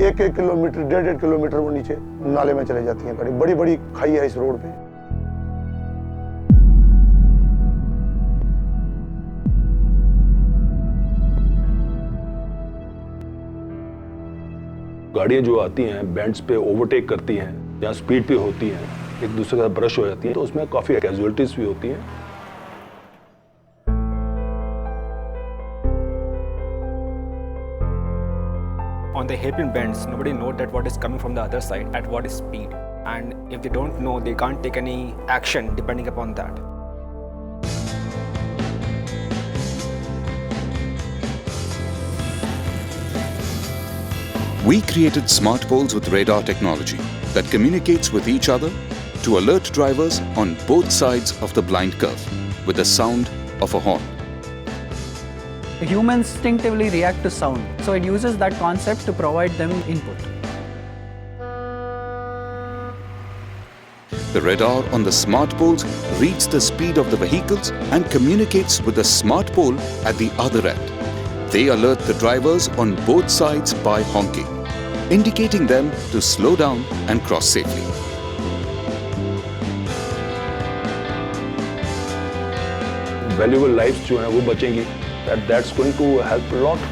1-1 kilometre 1.5 kilometre वो नीचे नाले में चले जाती हैं गाड़ी। बड़ी बड़ी खाई है इस रोड पे। गाड़ियाँ जो आती हैं बेंड्स पे ओवरटेक करती हैं या स्पीड पे होती हैं, एक दूसरे के साथ ब्रश हो जाती हैं, तो उसमें काफ़ी कैजुअलिटीज भी होती हैं। On the hairpin bends, nobody knows that what is coming from the other side at what speed, and if they don't know, they can't take any action depending upon that. We created smart poles with radar technology that communicates with each other to alert drivers on both sides of the blind curve with the sound of a horn. Humans instinctively react to sound, so it uses that concept to provide them input. The radar on the smart poles reads the speed of the vehicles and communicates with the smart pole at the other end. They alert the drivers on both sides by honking, indicating them to slow down and cross safely. Valuable lives जो हैं वो बचेंगी. That's going to help a lot